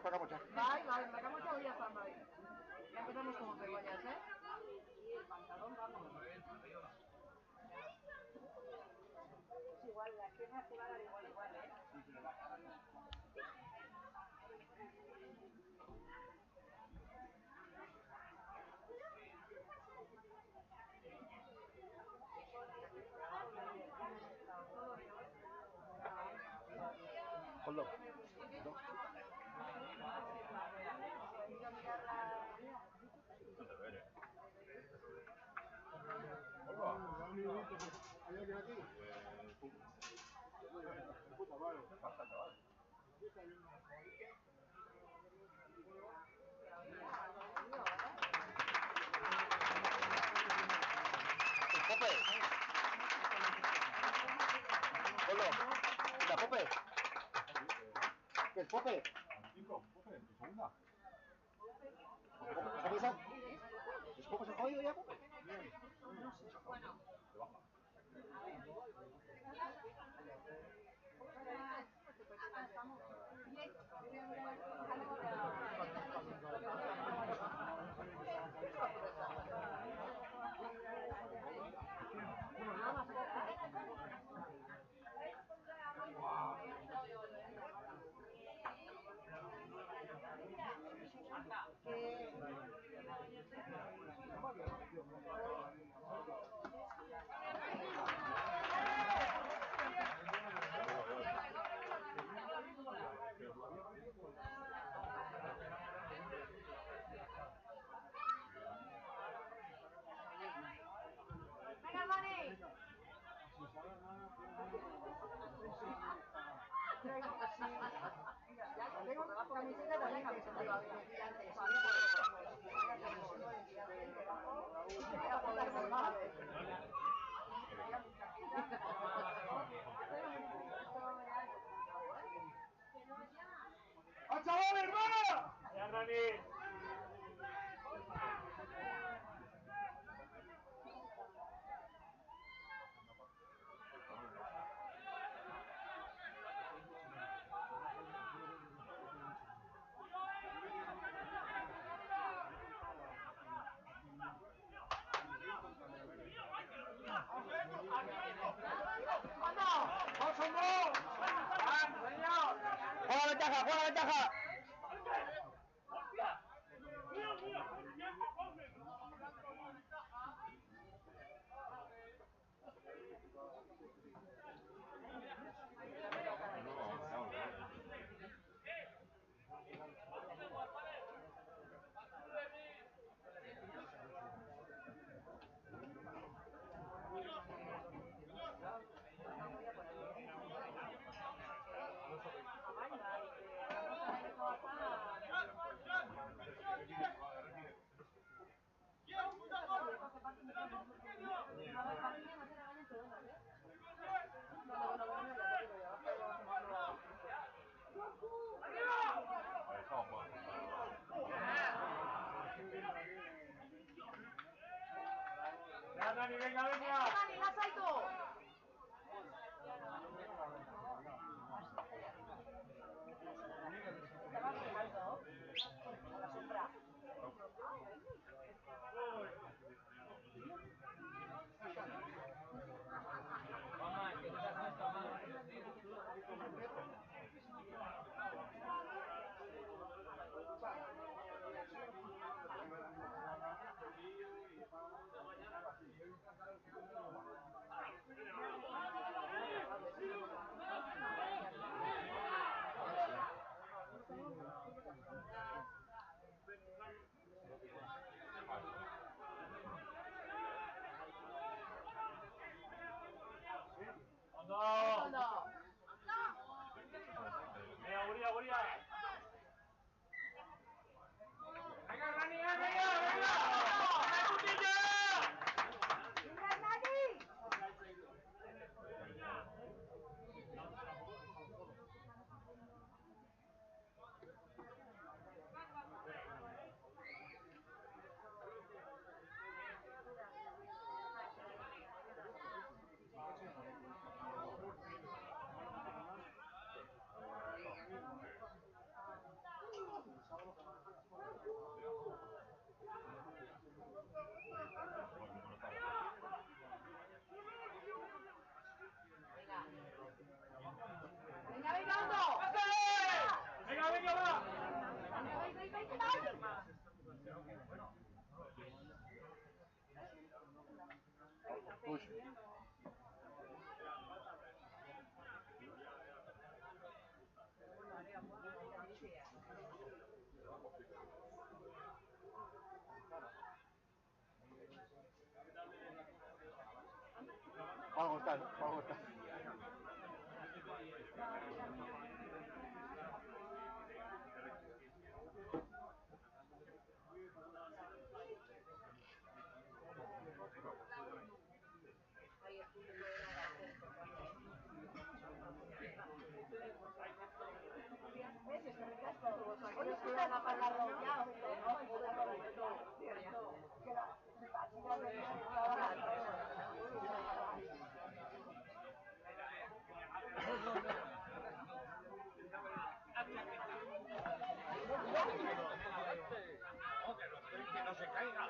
Prakamotxa. Bai, prakamotxa hori azan bai. Ya empezamos como peguañas, ¿eh? Y el pantalón, vamos. Es igual, las piernas te van a dar igual, ¿eh? Hold up. Pope. Hola. Mira, Pope. ¿Qué es Pope? Pope, tu segunda. ¿Es Pope se ha jodido ya, Pope? Bueno. Te baja. ¡Venga, Mani! Tengo camiseta también que se me va a ver antes. ¡Al chaval, hermana! ¡Ya, Dani! ¡Vamos, hombre! ¡Juega ventaja, juega ventaja! Dani, venga, venga. Dani, lasaitu! Ondo! Venga, Guria, Guria. Venga, Dani, venga, venga. ¡Putilla! Vinga, Dani! Venga, venga, Ondo! Venga, venga, va. Push. Algo está, algo está. Oye, escucha la palabra ya, Que no se caiga.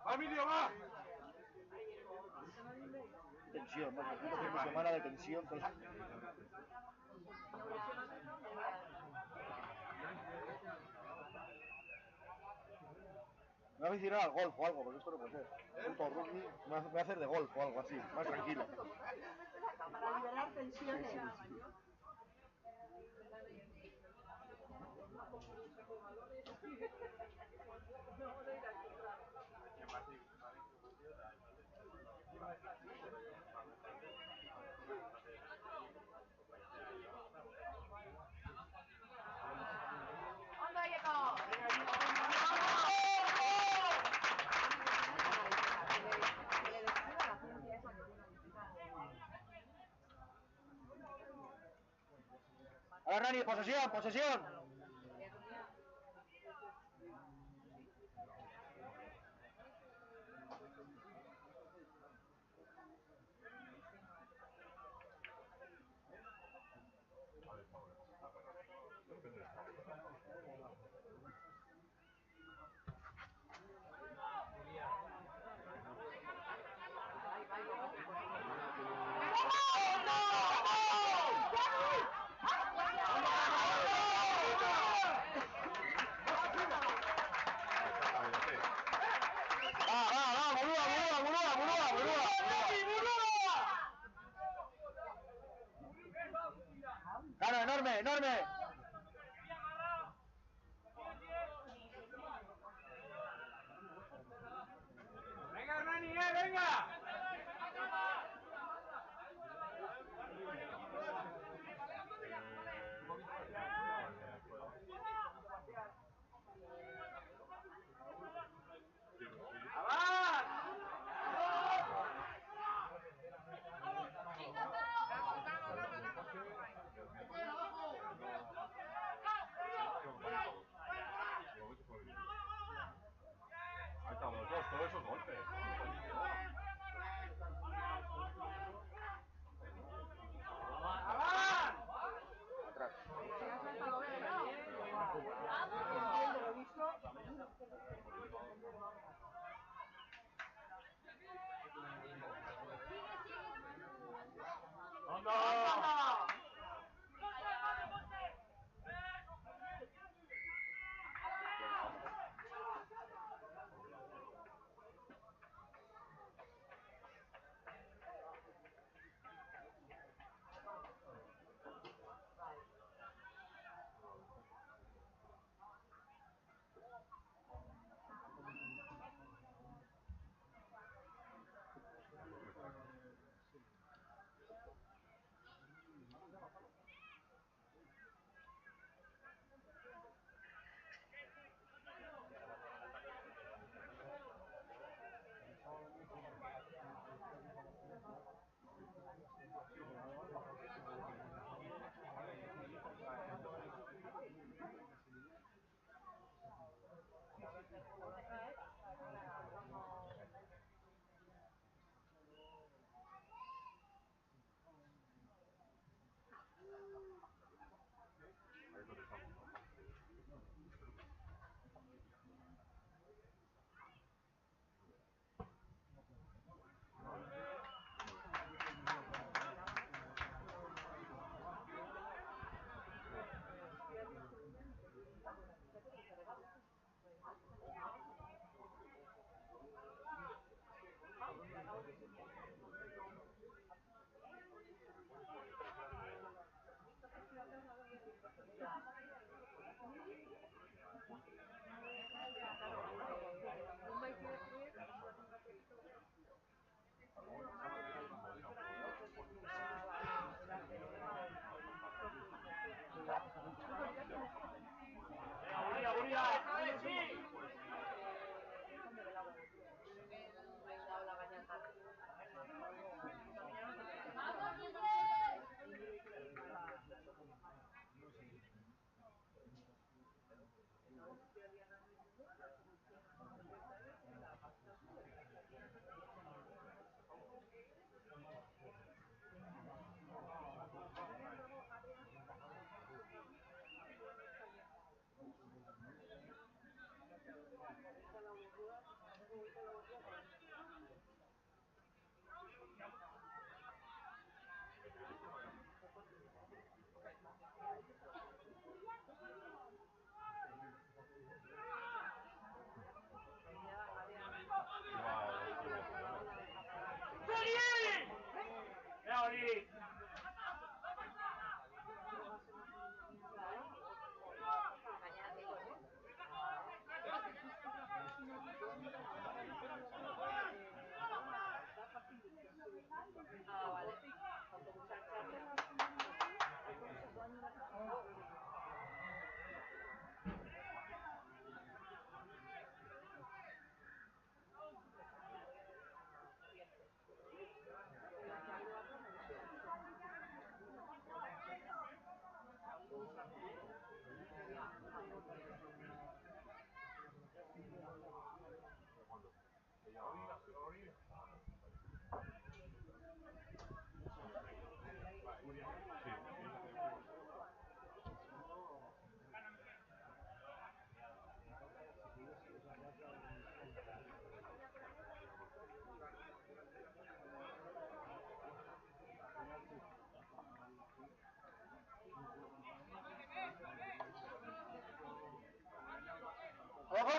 ¡Va, Emilio, va! Tensión, ¿no? Este fin de semana de tensión. Me voy a tirar al golf o algo, porque esto no puede ser. Puto rugby, me voy a hacer de golf o algo así, más tranquilo. para liberar tensiones. Ondo, Ieko! Nani, posesión, posesión.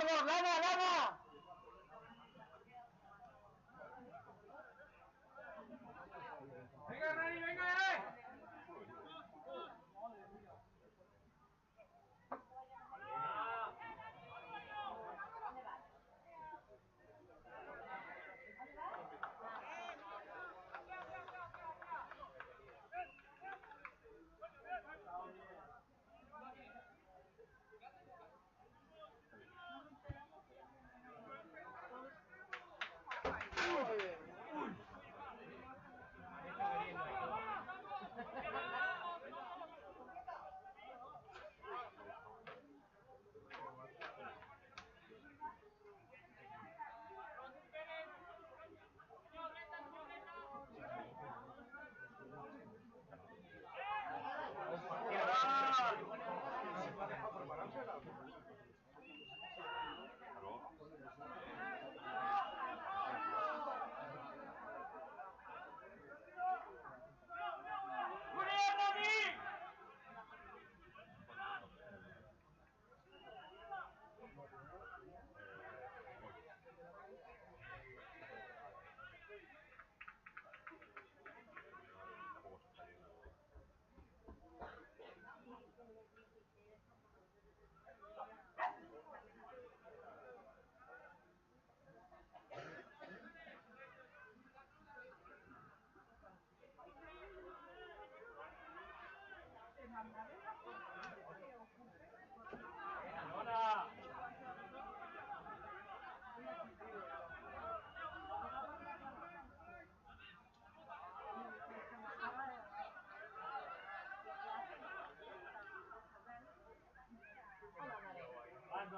gordos! ¡Lana, lana! ¡Venga, Rani, venga,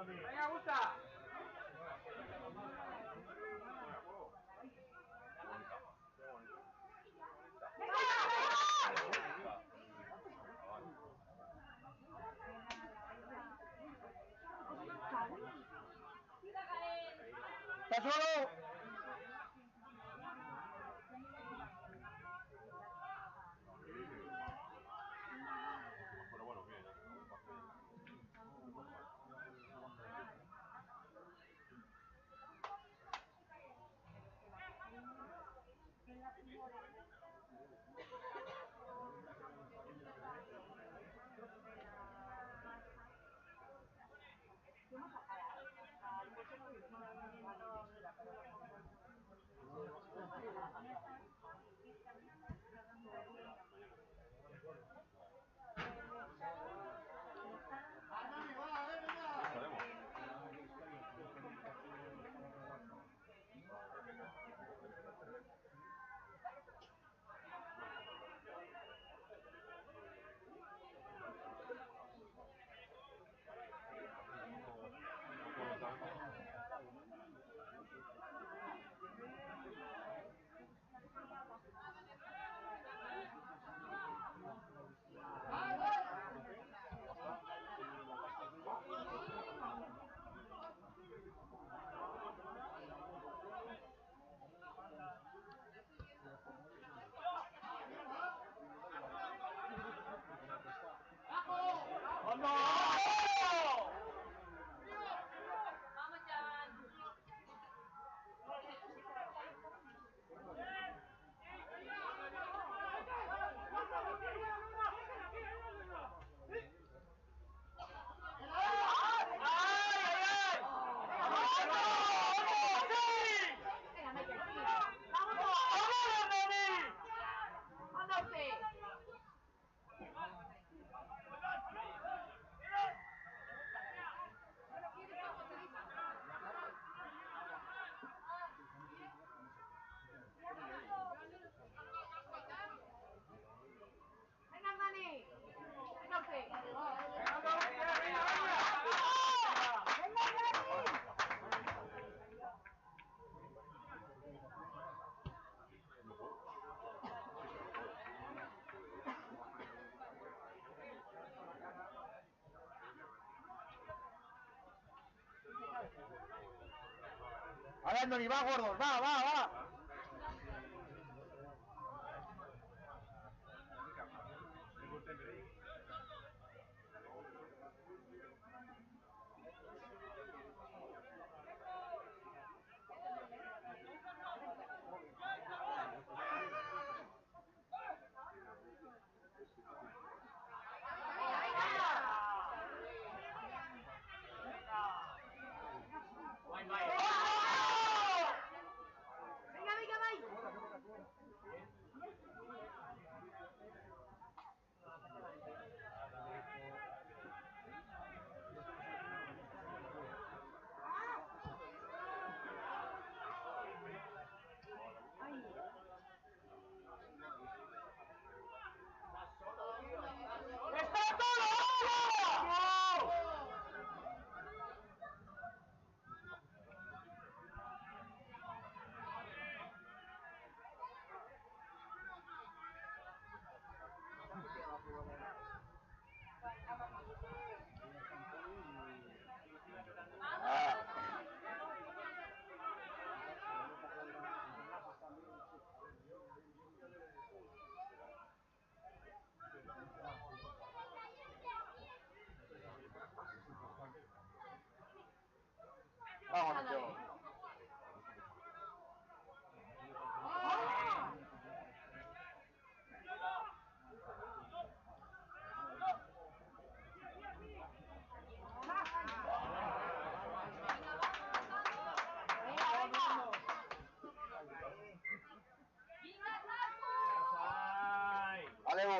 venga, gusta. ¡Está solo! Pero bueno, bien. ¡Vale, Andoni, va, gordos! ¡Va, va, va!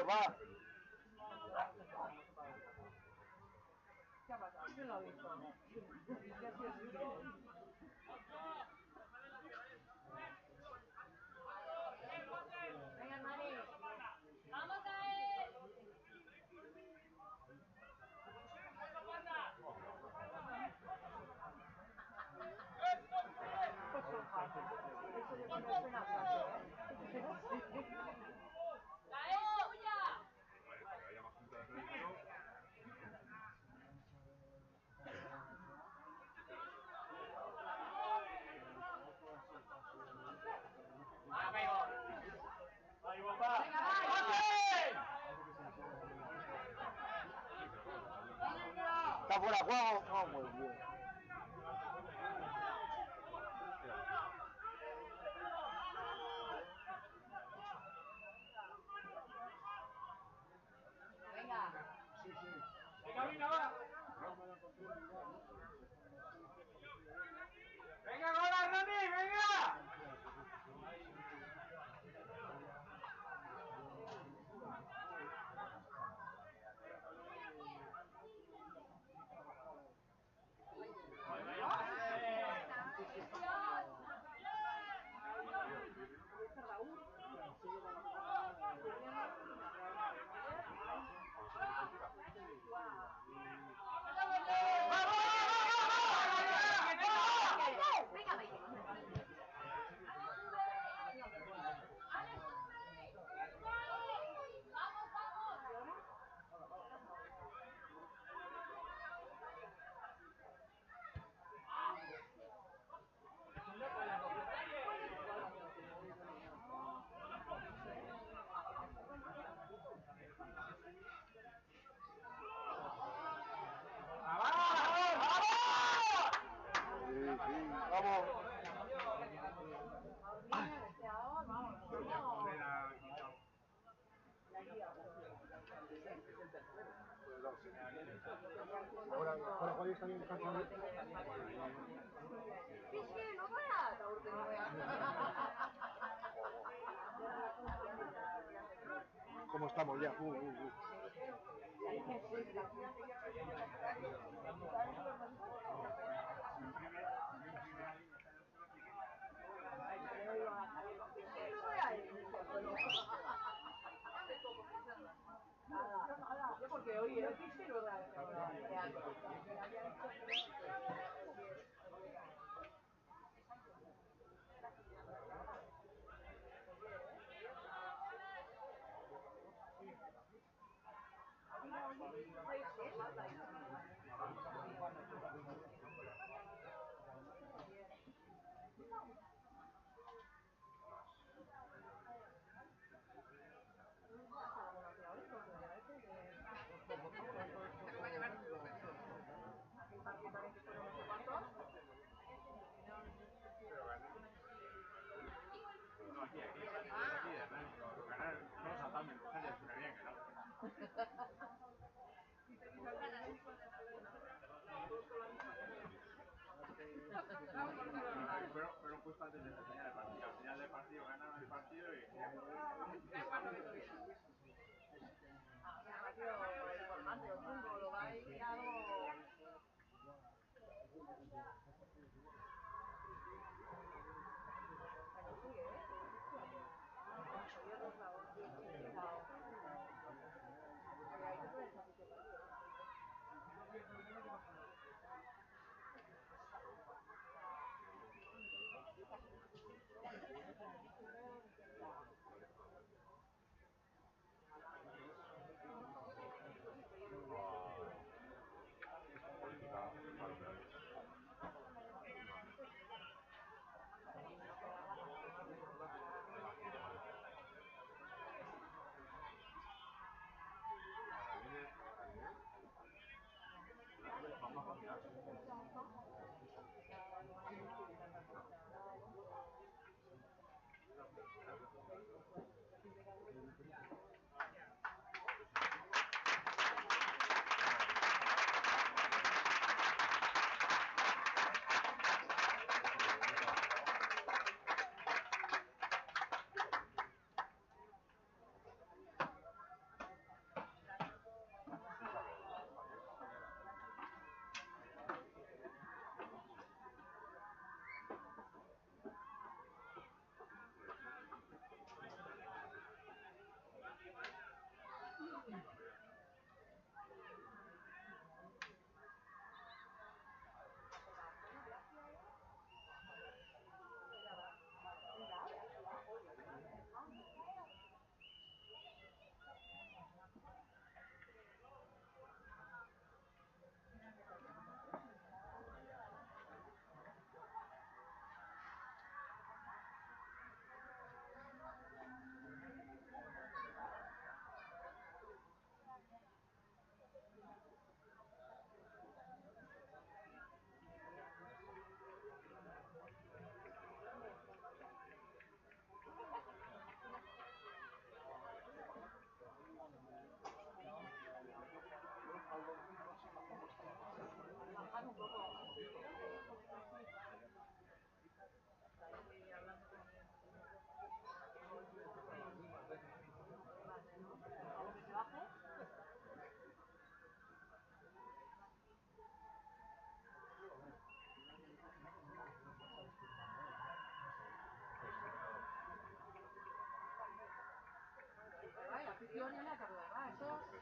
Vamos, va. ¿Qué ha pasado? ¿Quién lo ha visto? ¿Qué ha sido eso? Venga, Mari. ¡Vamos a él! Eso yo creo que suena a saco, ¿eh? ¡La es tuya! Vale, que haya más punta de peligro. ¡Amigo! ¡Ahí, papá! ¡Venga, va! Está fuera de juego. No, pues bien. Venga. ¡Venga, venga, va! ¡Venga, ahora, Rani! ¡Venga! Venga, Mike. Vamos. Ahora, ¿cuál está bien? Pixe, no veas. No veas. ¿Cómo estamos ya? Yo porque hoy era Pixe y luego Pero puesto antes de terminar el partido. Al final del partido ganaron el partido y... lo va a ir algo. yo no me acuerdo, ¿verdad? Eso...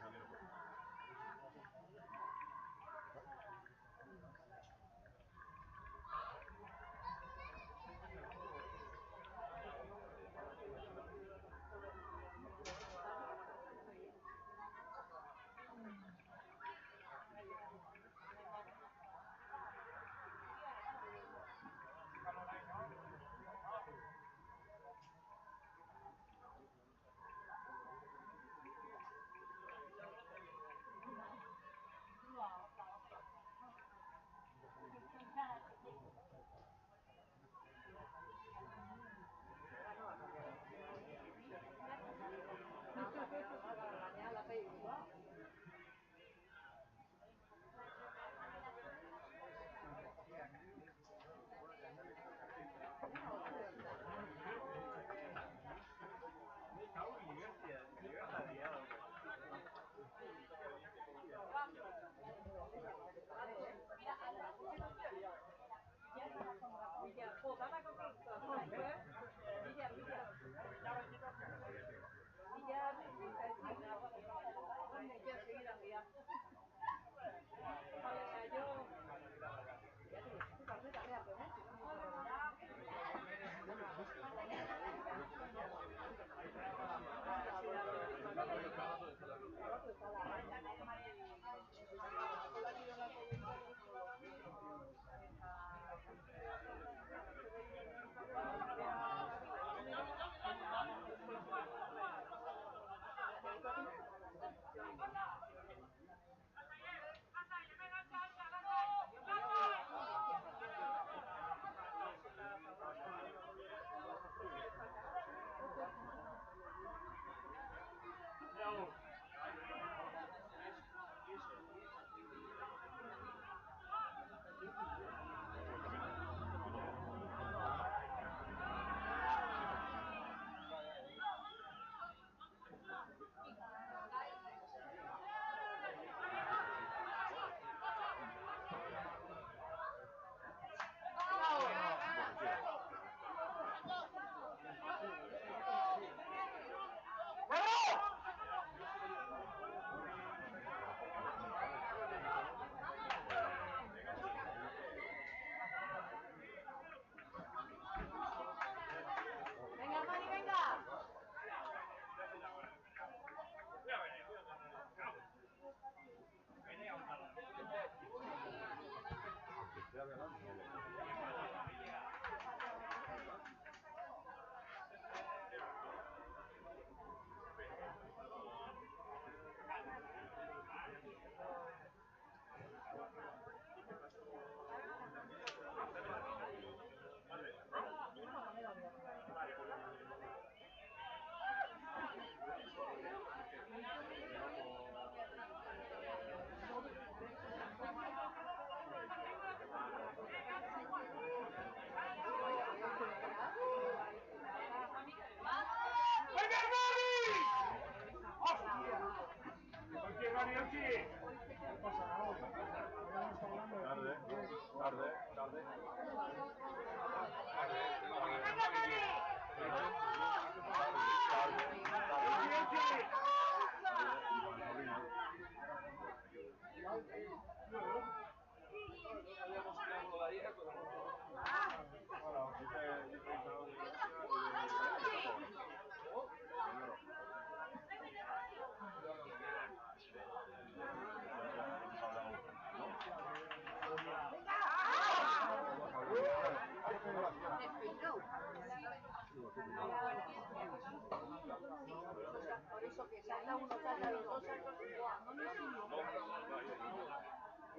Por eso que salta uno, salta los dos saltos igual.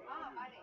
Ah, vale.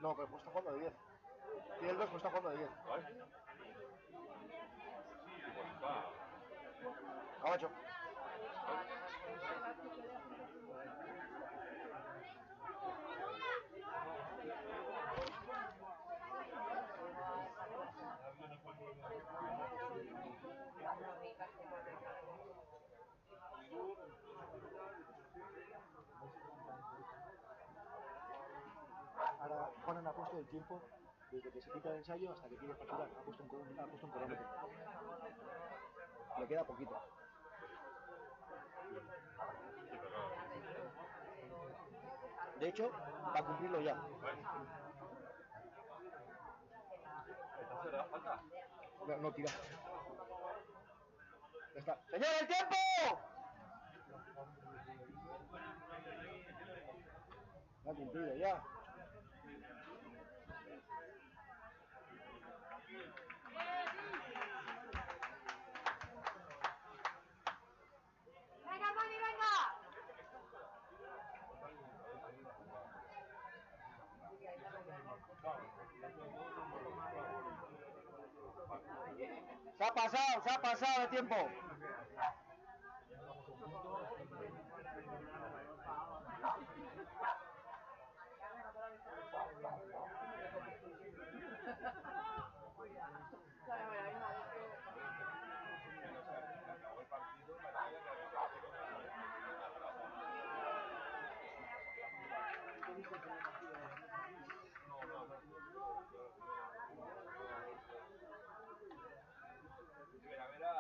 No, pero pues está jugando de 10. Tiene el 2, pues está jugando de 10. ¿Vale? Pues está. Camacho. Ahora Juan ha puesto el tiempo desde que se quita el ensayo hasta que quiere facturar. Ha puesto un cronómetro. Le queda poquito. De hecho, va a cumplirlo ya. ¿Entonces le da falta? No, no tira. Ya está. ¡Señor, el tiempo! Va a cumplirlo ya. ¡Venga, Moni, venga! Se ha pasado de tiempo. Vera,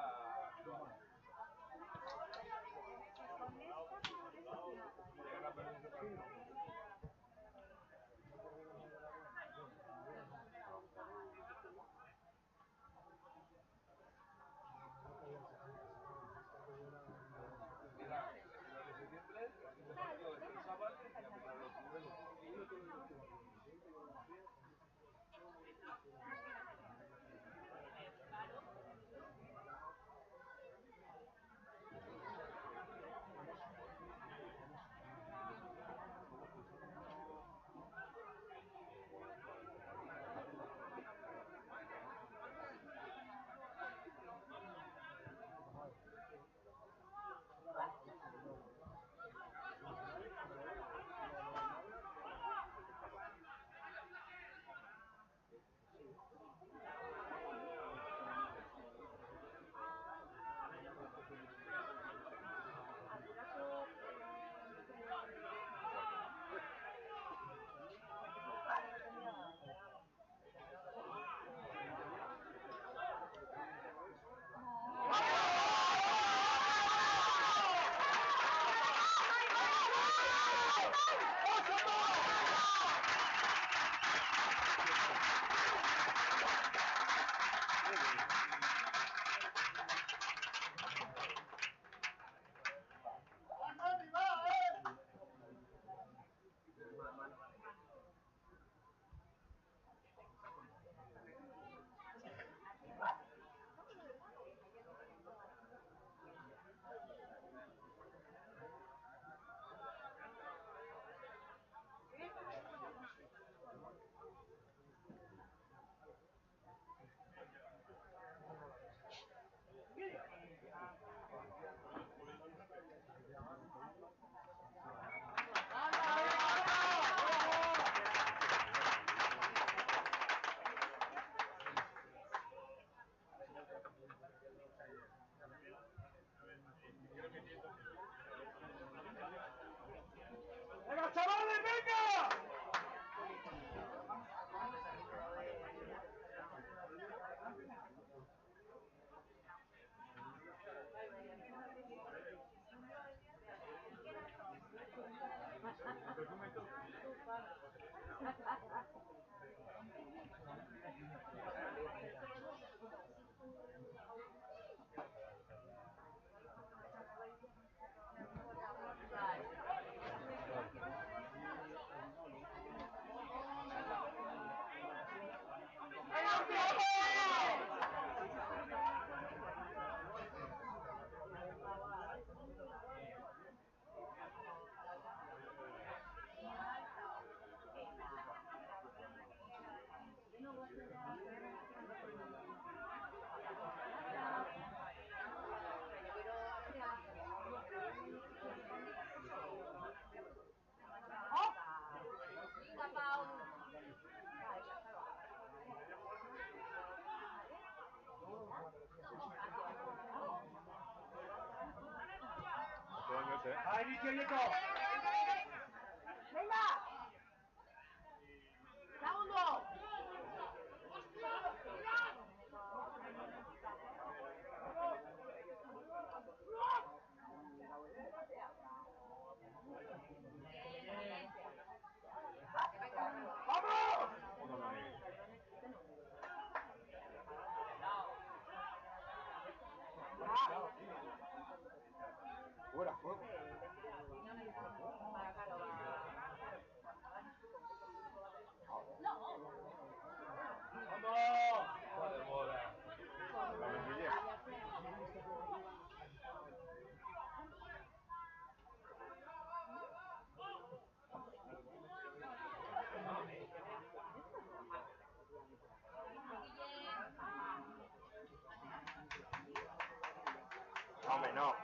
¡Va, inicio, Yeco! ¡Venga! ¡Segundo! Fuera, fuego. Hombre, no.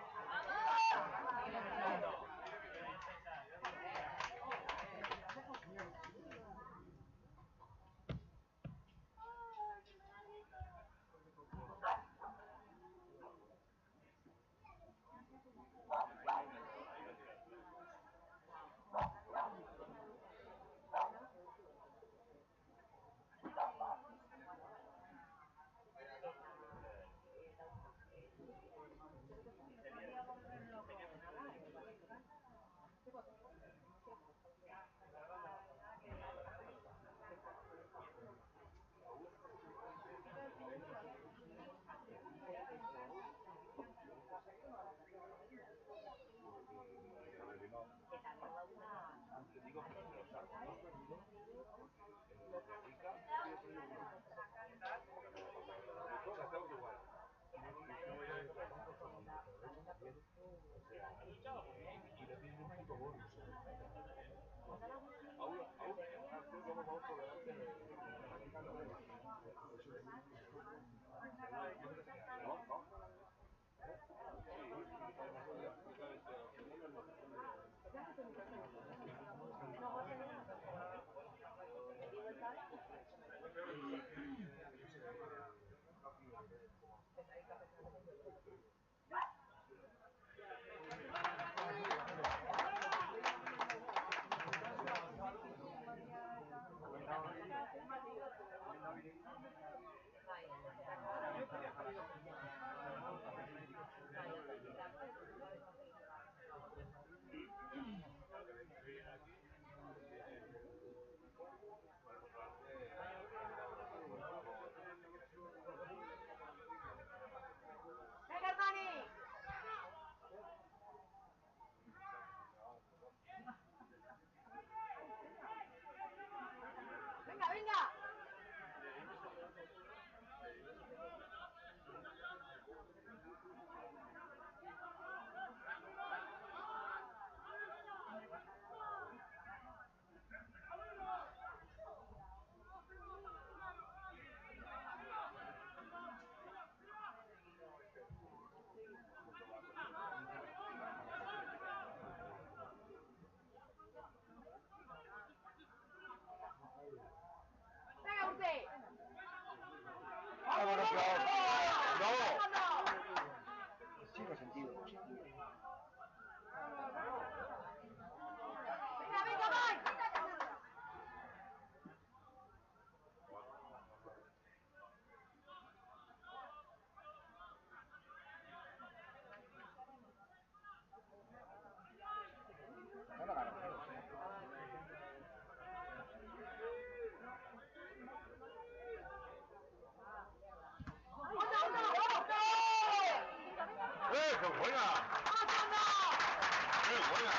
¡Venga, Hermani! ¡Venga, venga! ¡Venga, usted! ¡Vámonos, Klaus! ¡No! ¡No! Sí, lo he sentido. ¡Venga, venga, Mike! No lo ganas. ¡Qué buena! ¡Qué buena!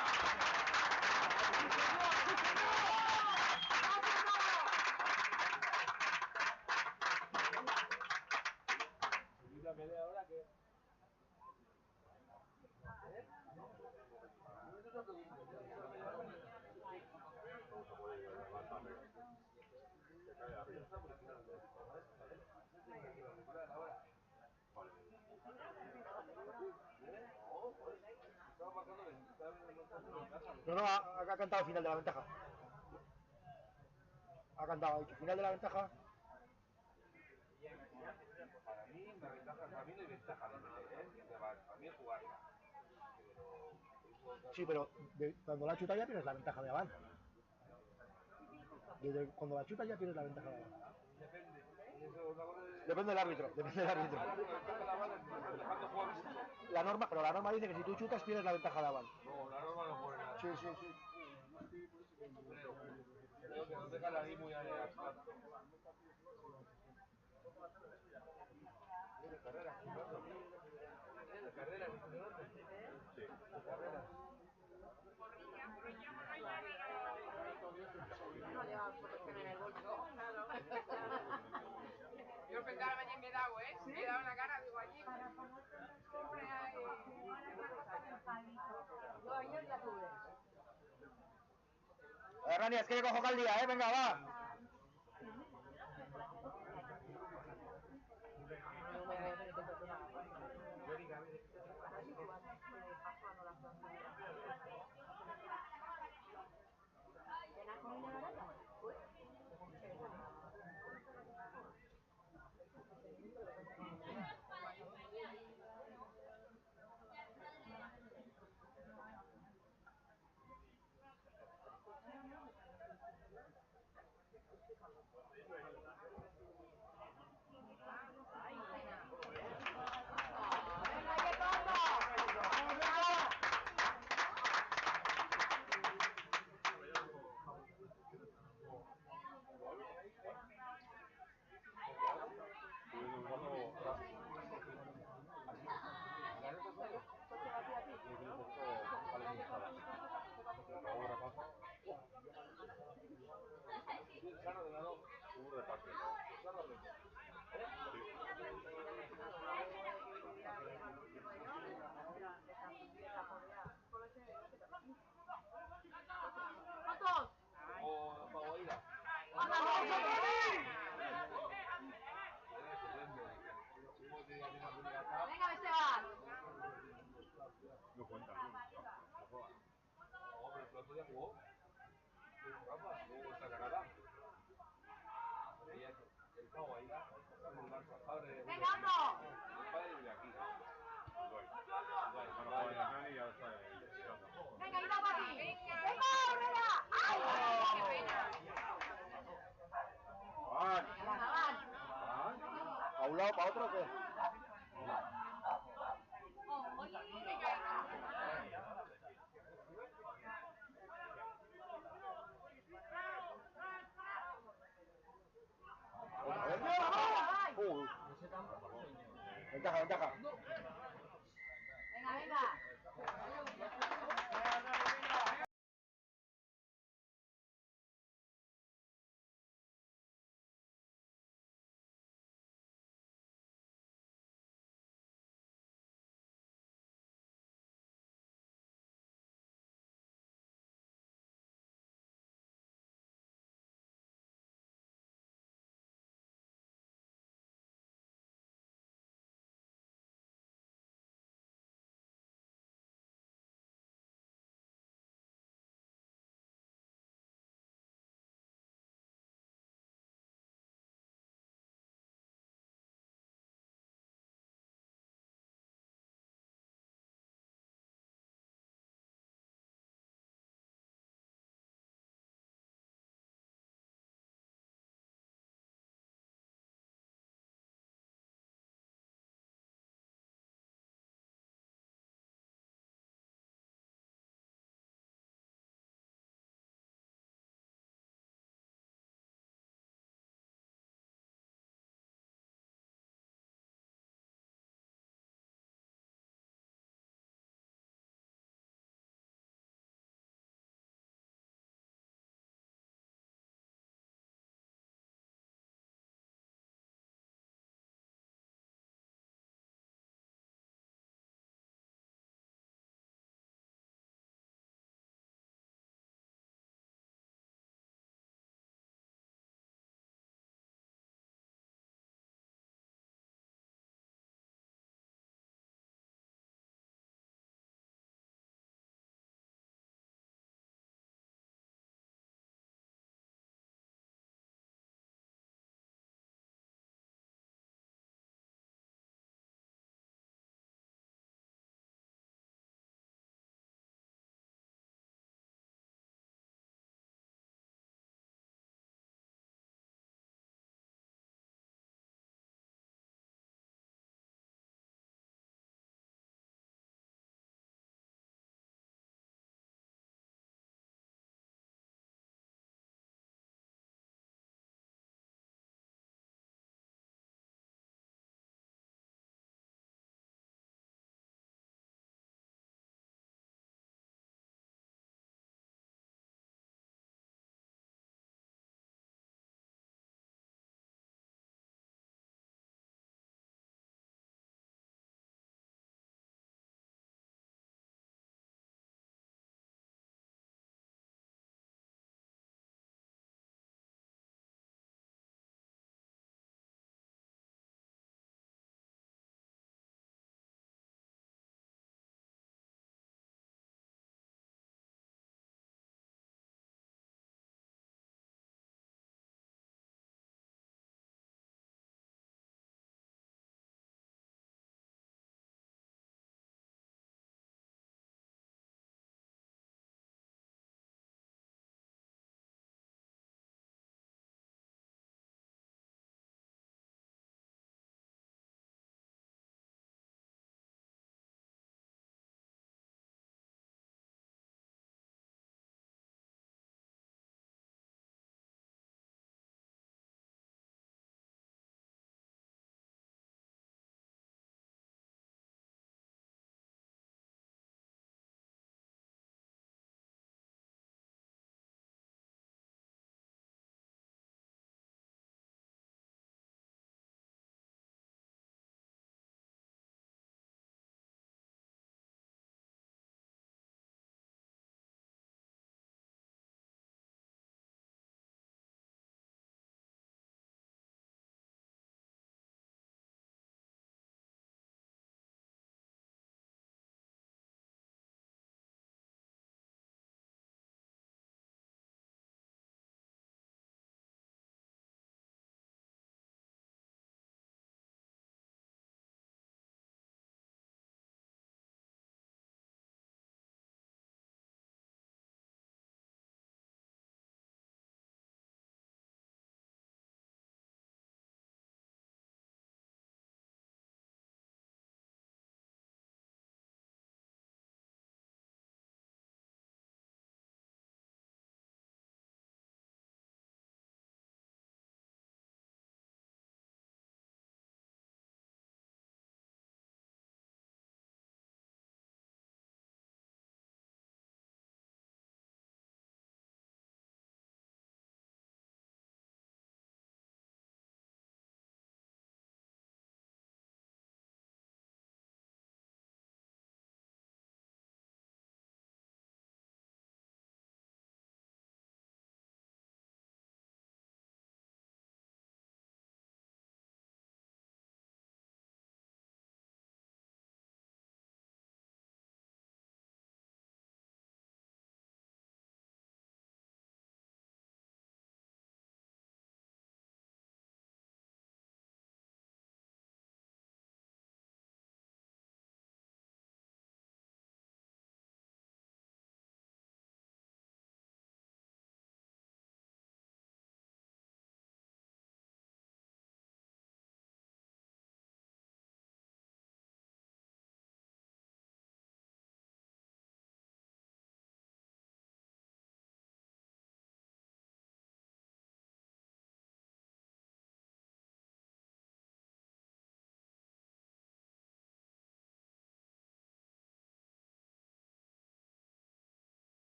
No, no, ha cantado final de la ventaja. Ha cantado, ha dicho final de la ventaja. Para mí, la ventaja, para mí no hay ventaja límite, ¿eh? Para mí es jugarla. Pero eso Sí, pero cuando la chuta ya tienes la ventaja de Avan. Cuando la chuta ya tienes la ventaja de Avan. Depende del árbitro, depende del árbitro. La norma, pero la norma dice que si tú chutas tienes la ventaja de Avan. No, la norma no pone nada. Sí, sí, sí. Creo que nos dejan ahí muy abstracto. ¿De carrera? ¿De carrera? Sí, de carrera. No lleva protección en el bolso. Yo pensaba allí me he dado, ¿eh? ¿Sí? Me he dado en la cara, digo allí. Siempre hay... Yo ayer ya tuve. Rani, es que le cojo caldía, venga, va. Venga, Esteban. No cuenta, no. No juega. No, pero el otro día jugó. Rafa, jugó contra Canadá. El pavo ahí, el Barça, padre de... Venga, otro. El padre de aquí. Venga, ida para aquí. Venga, Herrera. ¡Ay! ¡Qué pena! Venga, van. ¿A un lado, para otro o qué? Otra vez. Ventaja, ventaja. Venga, venga.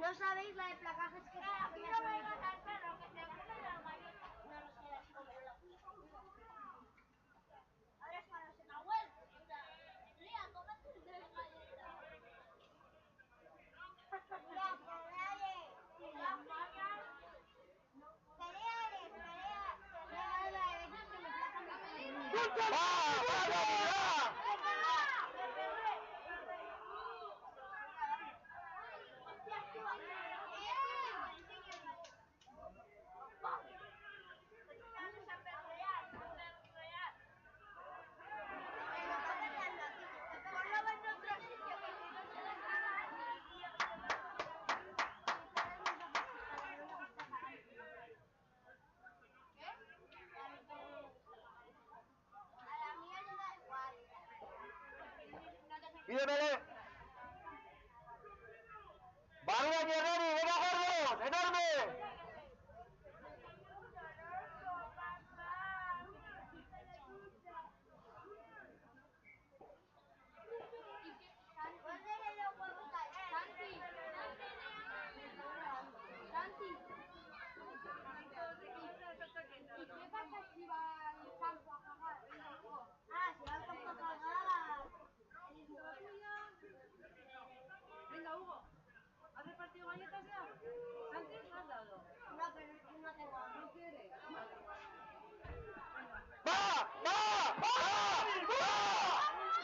No sabéis la de placajes que Aquí no vengas al perro, que te come las galletas. no los quieras comer la ahora es cuando se me ha vuelto. O sea, Lía, cómete el de las galletas. Mira, ¡Pídemele! ¡Vale, Ñerreri! ¡Venga, gordos! ¡Enorme! ¿Y qué pasa si va al campo a cagar? Ah, si va al campo a cagar. Venga, Hugo, ¿has repartido galletas ya? ¿Santi, te has dado? No, pero es que no tengo hambre. ¿No quieres? ¡Va! ¡Va! ¡Va! ¡Va!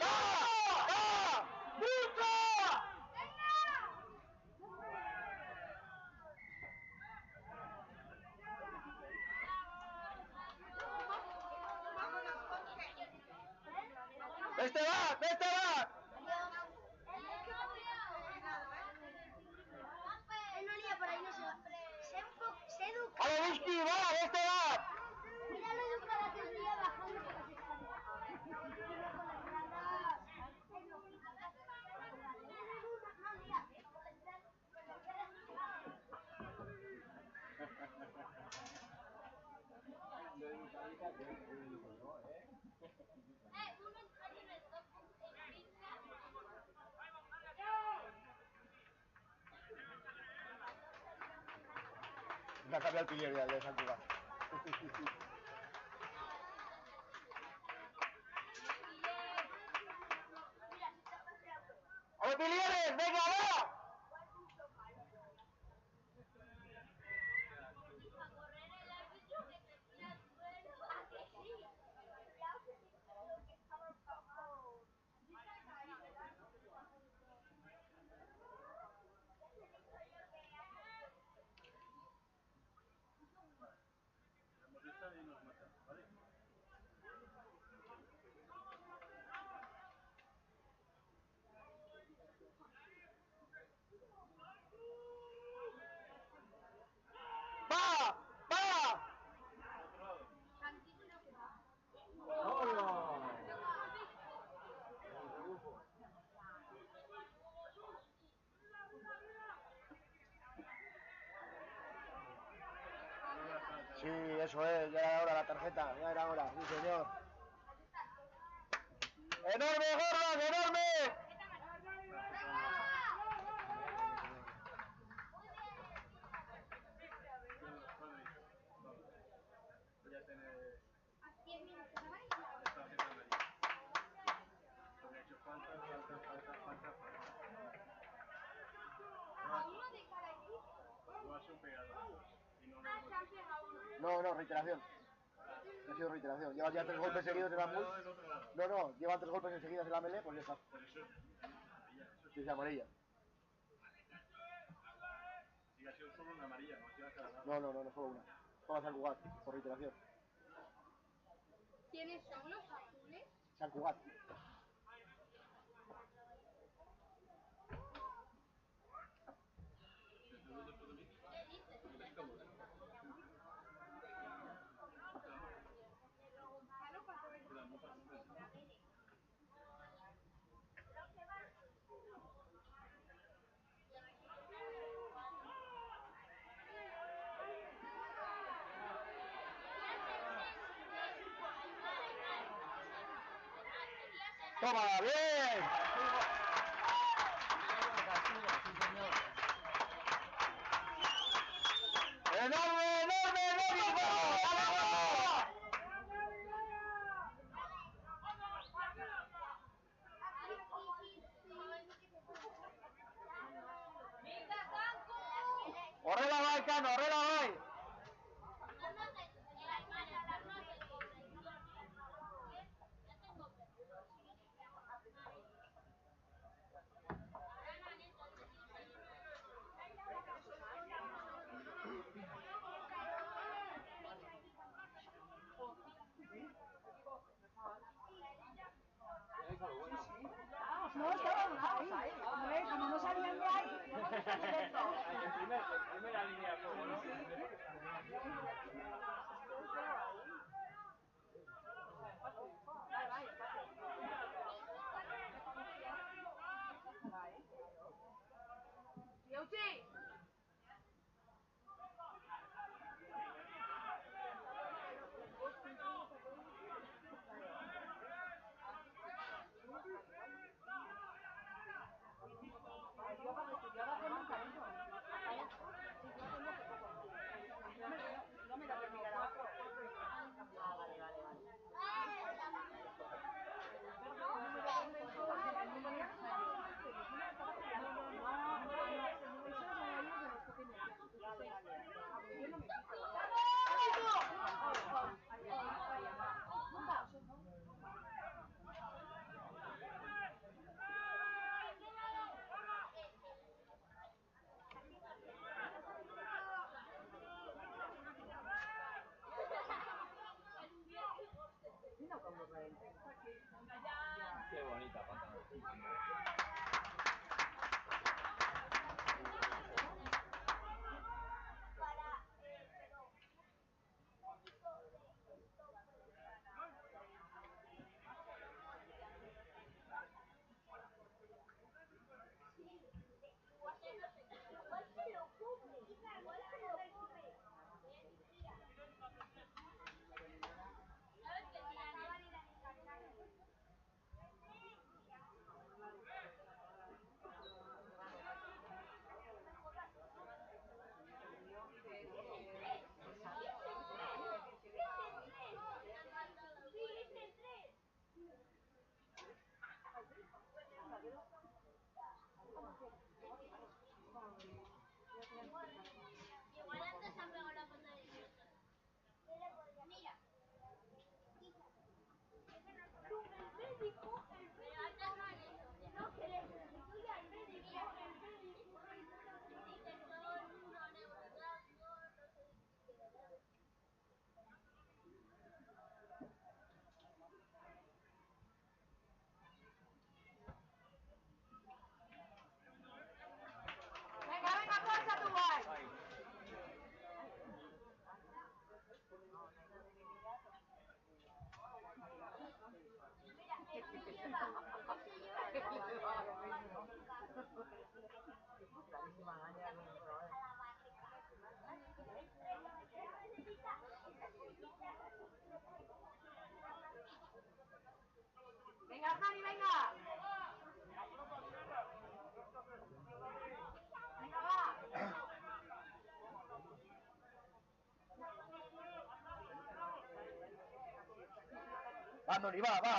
¡Va! ¡Va! ¡Puta! ¡Este va! ¡Este va! Él no lía por ahí, no se va. Se educa. ¡A ver, Whisky! ¡Va! ¡Este va! Mira lo educada que es Lía bajando por las escaleras. Y luego las gradas. No, Lía. Me ha cambiado el pilier ya de San Cugat. ¡A los pilieres! ¡Venga, va! ¡Va! ¡Va! Sí, eso es, ya era hora la tarjeta, ya era hora, sí señor. ¡Enorme, gordos, enorme! Ya tener 10 minutos de baile. esta tarjeta amarilla. Porque ha hecho falta. A uno de cada equipo. Igual son pegados. Y no lo Ah, se han pegado uno. No, reiteración. Ha sido reiteración. Llevan ya 3 golpes seguidos en la mul. del otro lado. No, llevan 3 golpes enseguida en la melee, pues ya está. Por eso es amarilla. Eso Sí, es amarilla. sí que ha sido solo una amarilla, no ha sido a cada lado. No, solo una. Solo a San Cugat, por reiteración. ¿Quiénes son los azules? San Cugat. ¡Toma, bien! Horrela bai, Kano, horrela bai! No, estábamos ahí. Hombre, como no salían de ahí, íbamos directo. Primera línea de fuego, ¿no? Eutxi! Qué bonita patada. Igual antes se han pegado la pata de Dios. Mira. El médico, no querés sustituir al médico, el médico. Dicen todo el mundo neurotransito, no sé qué. Venga, venga, fuerza tú, guay. Venga, Jani, venga. Venga, va. Va, Nori, va, va.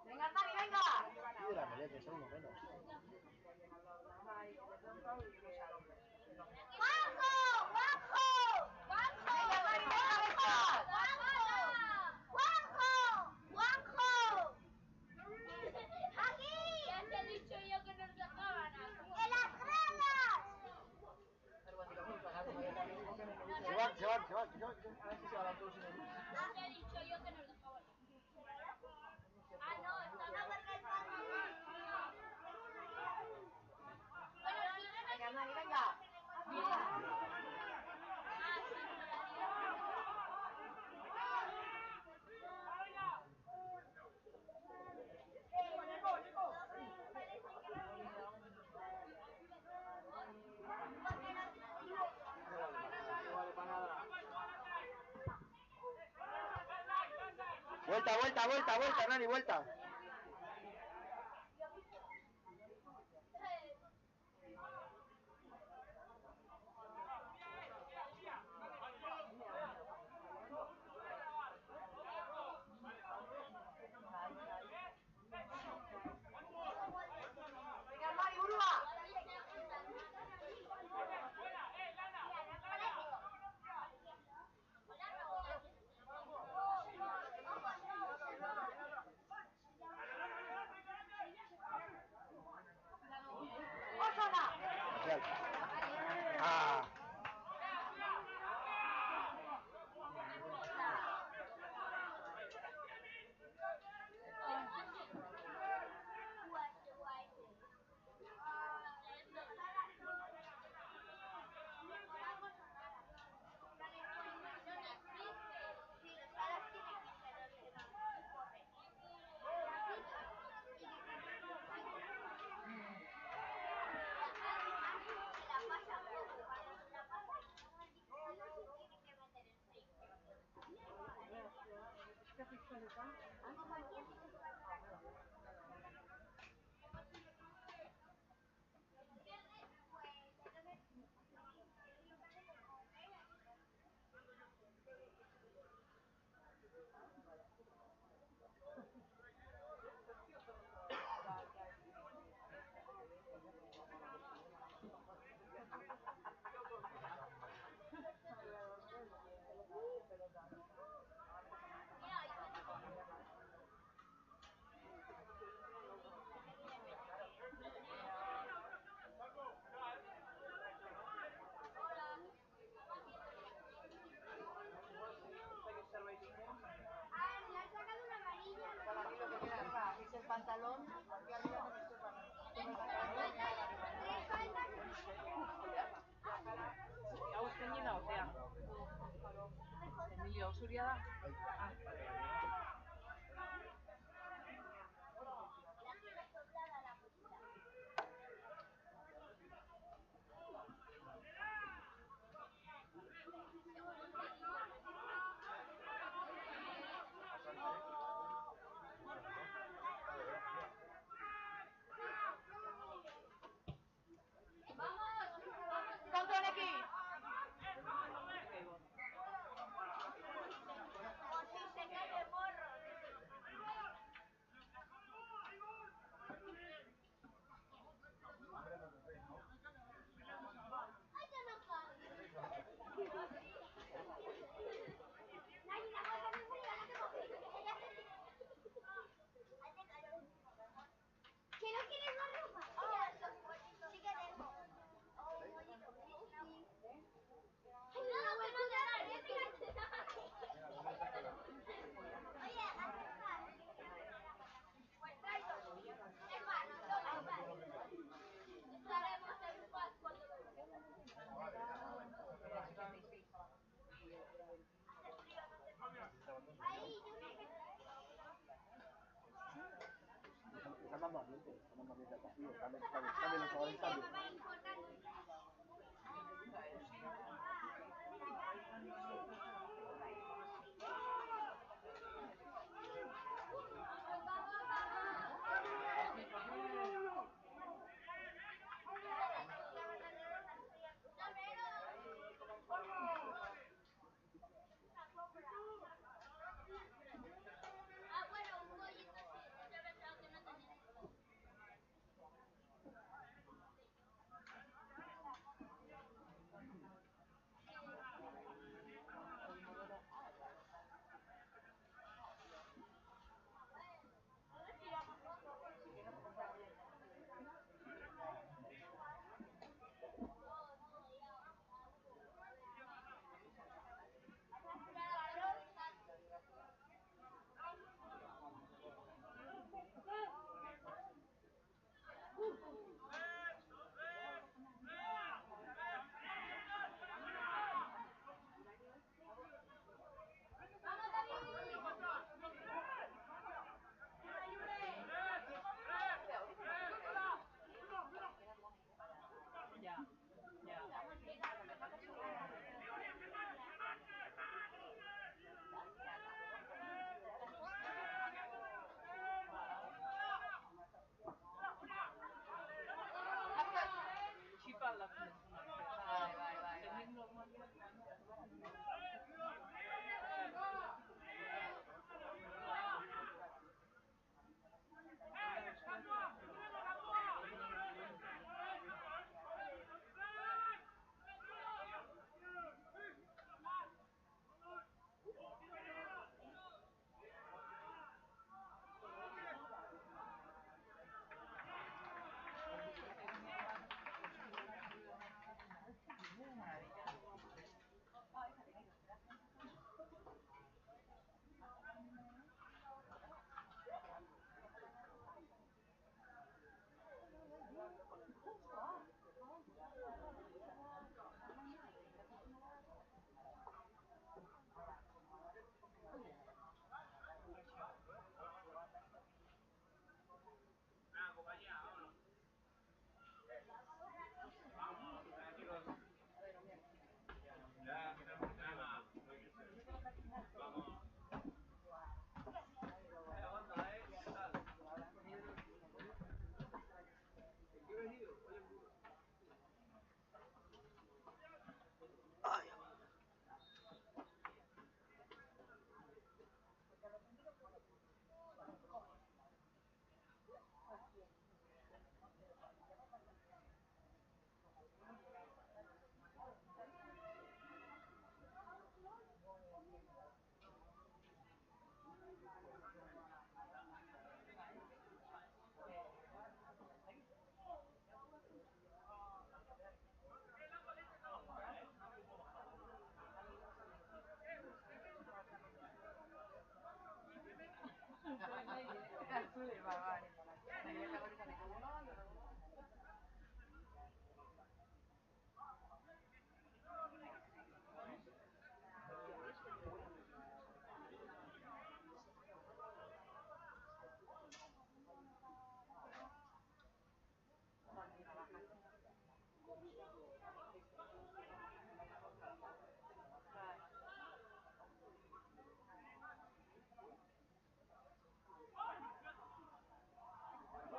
Venga, Tani, venga. Mira, que son uno menos. Vuelta, vuelta, vuelta, vuelta, Nani, vuelta. Venga, Mari, burua. Osona. Ah. Es el pantalón, aquí arriba no me sepan. Hau zeinena otea. Emilio, hau zuria da? Kontrolekin! ¿Que no quieres más ropa? Sí que tengo. Ay, no, que no te da, Oye, pues traigo. Es más, no estaremos en paz cuando lo Ahí, yo me Están dando ambiente al partido. Cambien los jugadores, cambien. Ah, bueno, un pollito sí. Yo pensaba que no tenía.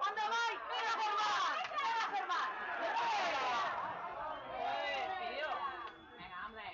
¡Anda, Mike! ¡Venga, Germán! ¡Venga, Germán! Tío. Venga, hombre.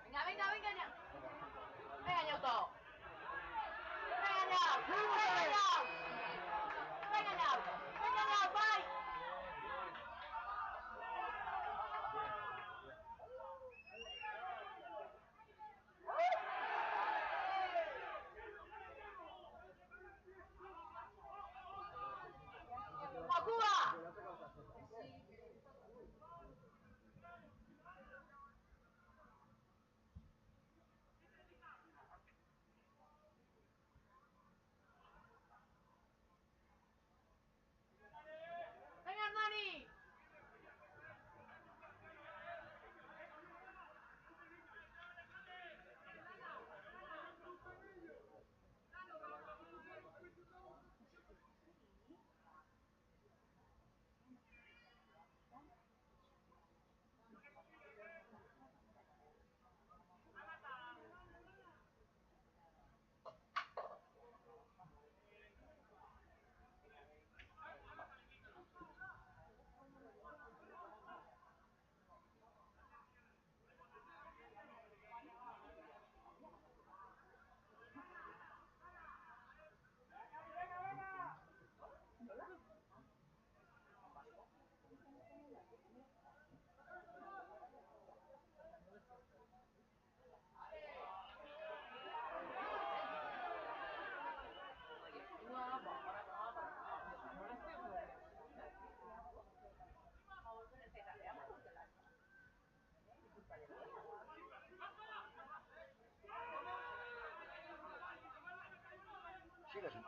Venga, venga, venga ya. Venga, Ñauto. Venga, Ñau. Venga, Ñau.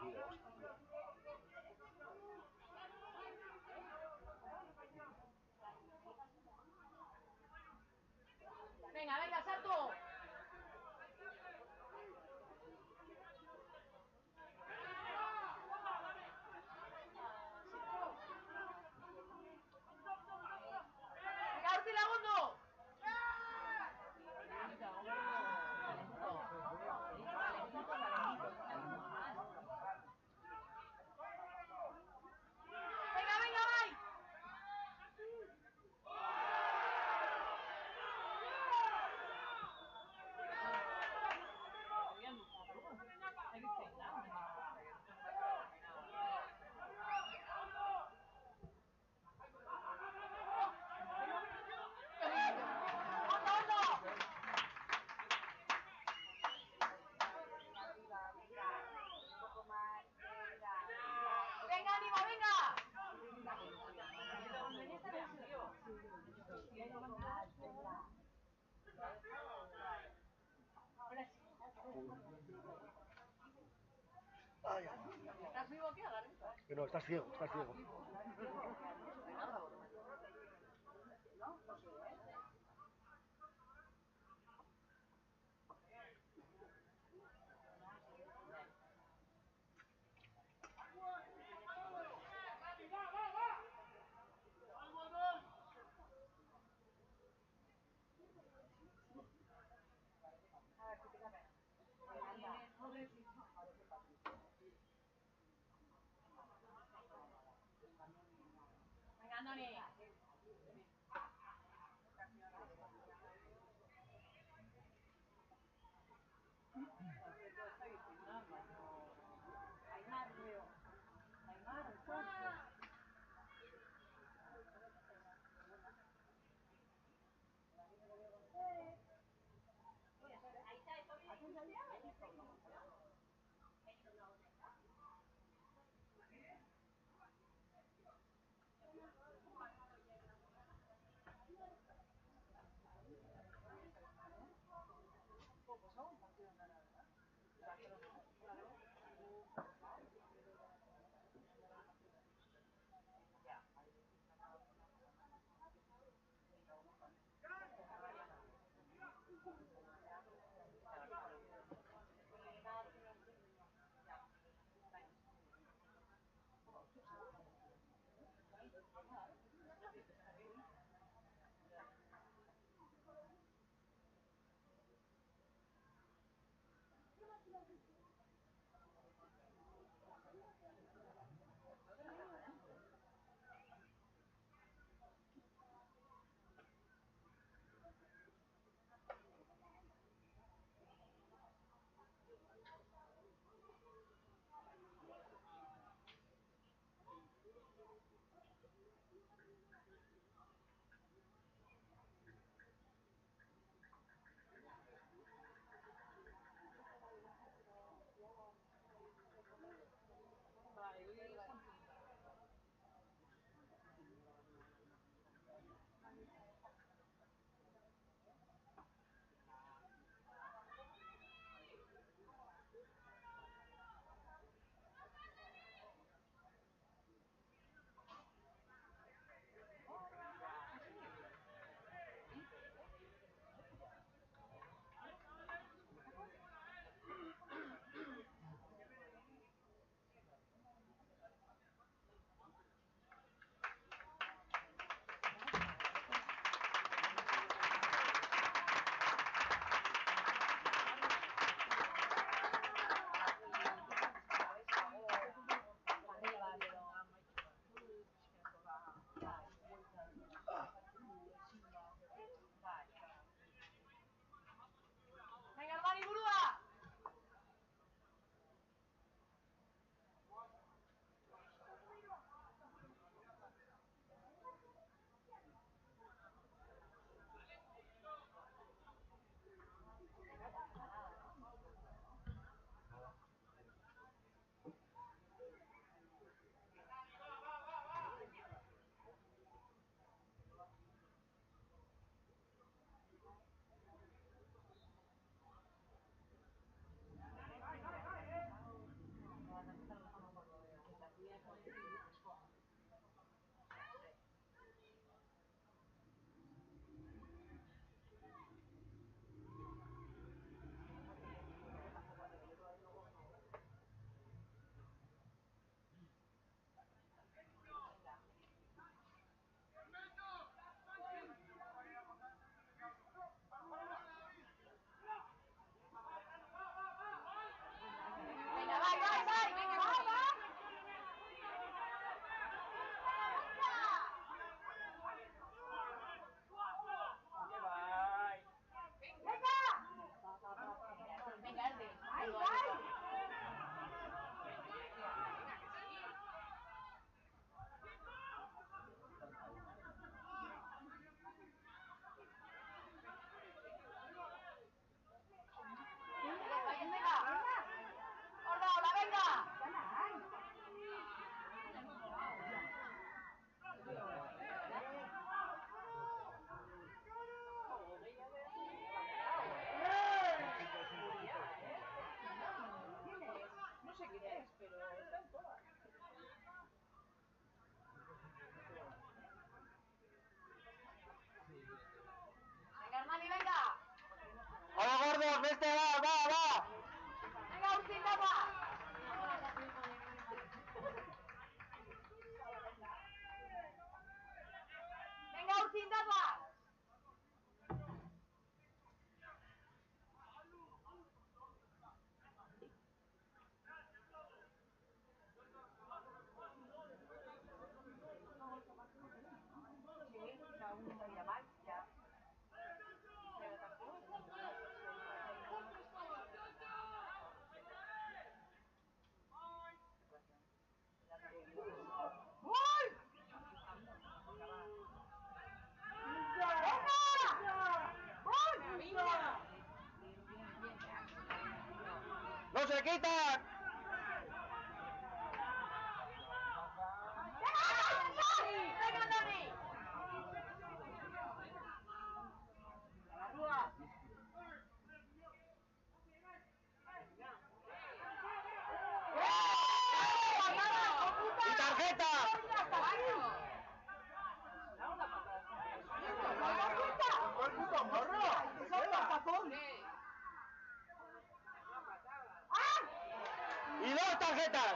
tío, hostia, tío. Venga, venga, Sarto. Venga, Urti lagundu. Venga, venga, bai. Ondo, ondo. Venga, ánimo, venga. Ay, ¿Estás vivo aquí a la vez? que no, estás ciego, estás ciego. Venga, Andoni. ¡No se quitan! ¡Venga, Dani! ¡Arriba! ¡Y tarjeta! ¡Y dos tarjetas!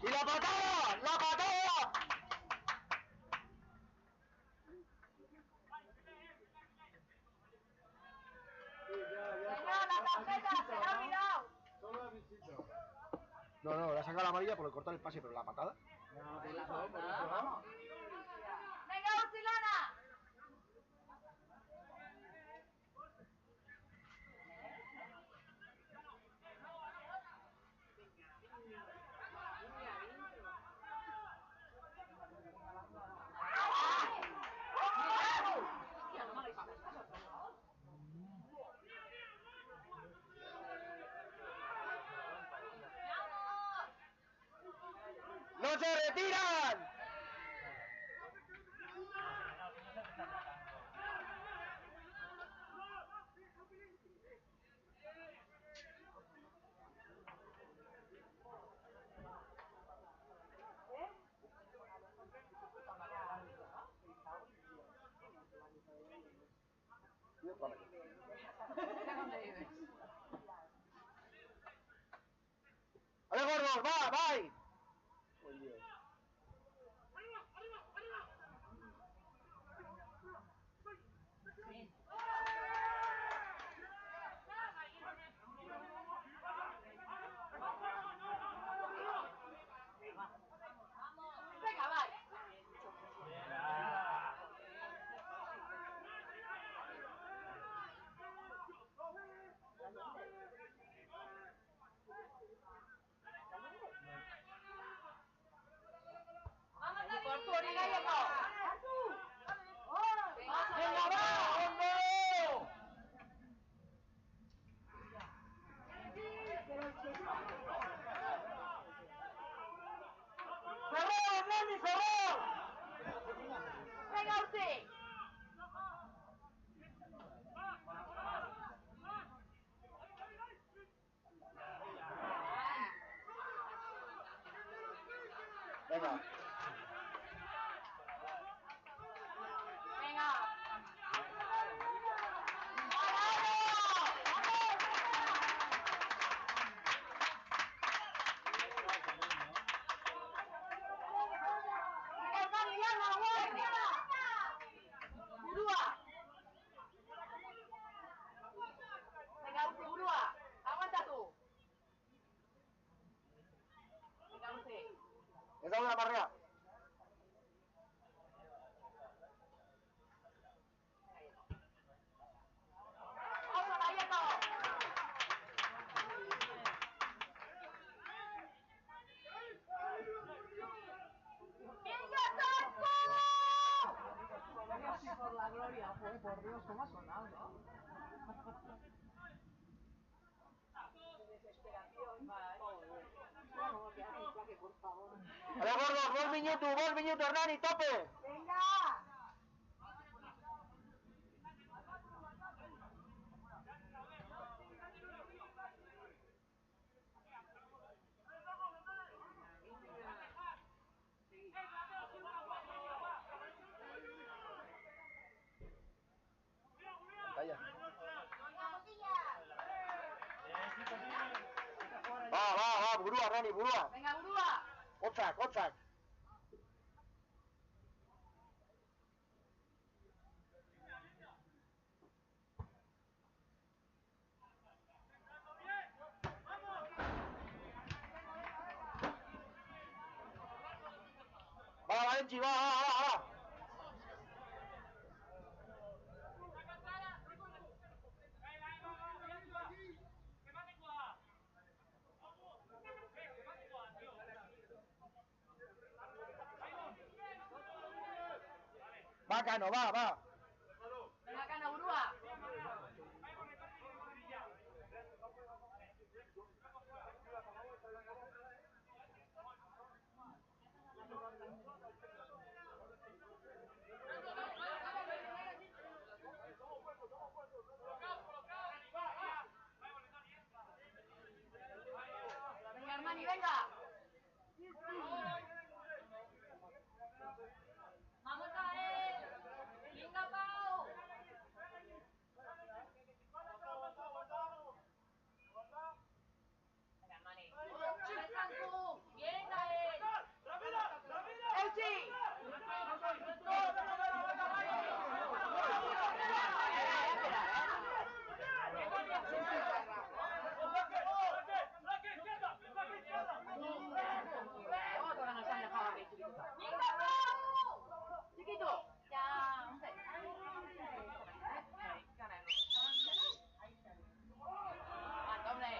¡Y la patada! ¡La patada! No, le ha sacado la amarilla por el cortar el pase, pero la patada. ¡Venga, Ursilana! ¡No se retiran! ¡Ale, gordos! ¡Va, va! Venga, va. Vamos, David. Por tu orilla, Diego. Venga, va. ¡Cerró, Nani, cerró! Venga, Ursi. Venga. Venga. Venga, Ursi, burua. Aguanta tú. Venga, Ursi. Le da una barrera. ¡Vamos, Gallego! ¡Venga, Taco! Así por la gloria, joder, por Dios, cómo ha sonado, ¿no? Desesperación, vale. No, que hagan plaque, por favor. ¡Ale, gordos! ¡Vos minutos, Nani, tope! ¡Venga! Calla. Va, burua, Nani, burua. Venga, burua. Hotzak. Va, Valenchi, va. Va, Cano, va, va. Venga, Cano, burua. Venga, Armani, venga. Vamos a él. Venga, Pau. Venga, Armani. Dale, Franco. Venga, él. ¡Euchi! ¡Venga, Pau! Chiquito. Ya, hombre. Aguanta, hombre.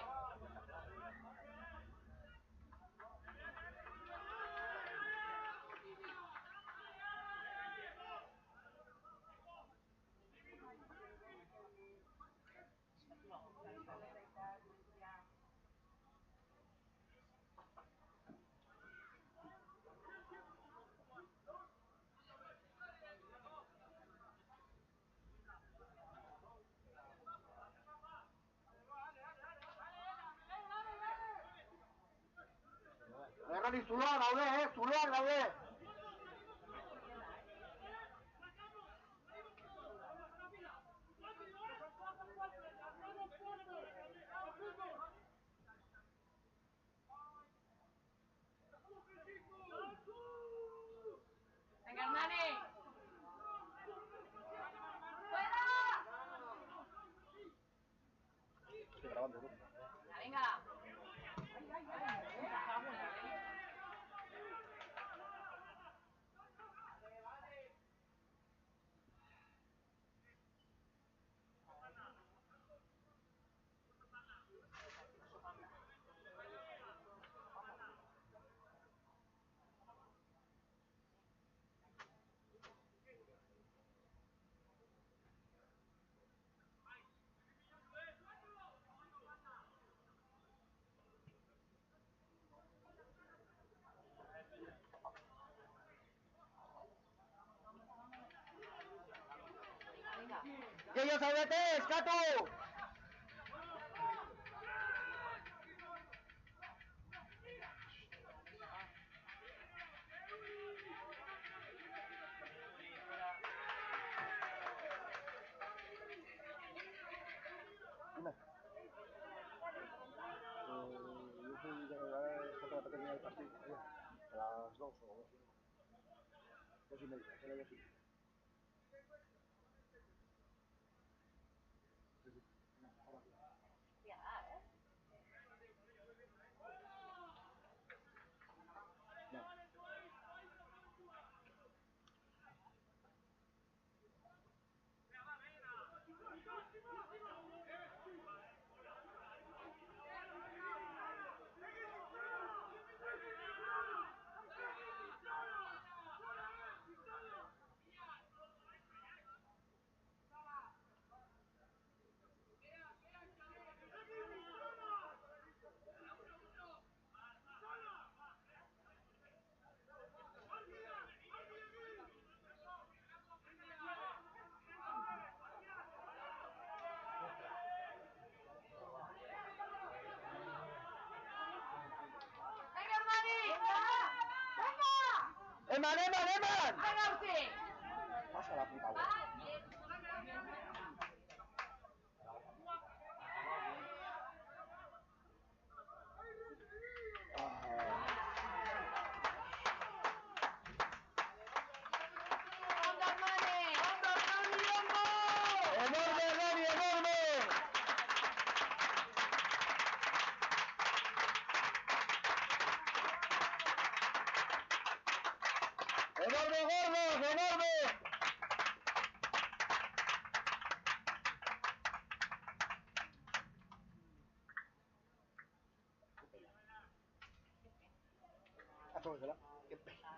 Hernani, zuloan gaude, zuloan gaude. Venga, Hernani. ¡Fuera! Estoy grabando, ¿no? Venga. ¡Que ellos zaudete, eskatu! Dime. Yo soy de la terminar el partido. A las 2 o 2:30. Será 2:30. Venga, Armani. Venga. ¡Eman, eman, eman! Venga, Euchi. Pasa la puta web. ¡Onda, Armani! ¡Enorme, Hernani, enorme! ¡Enorme, gordos, enorme! Qué pena.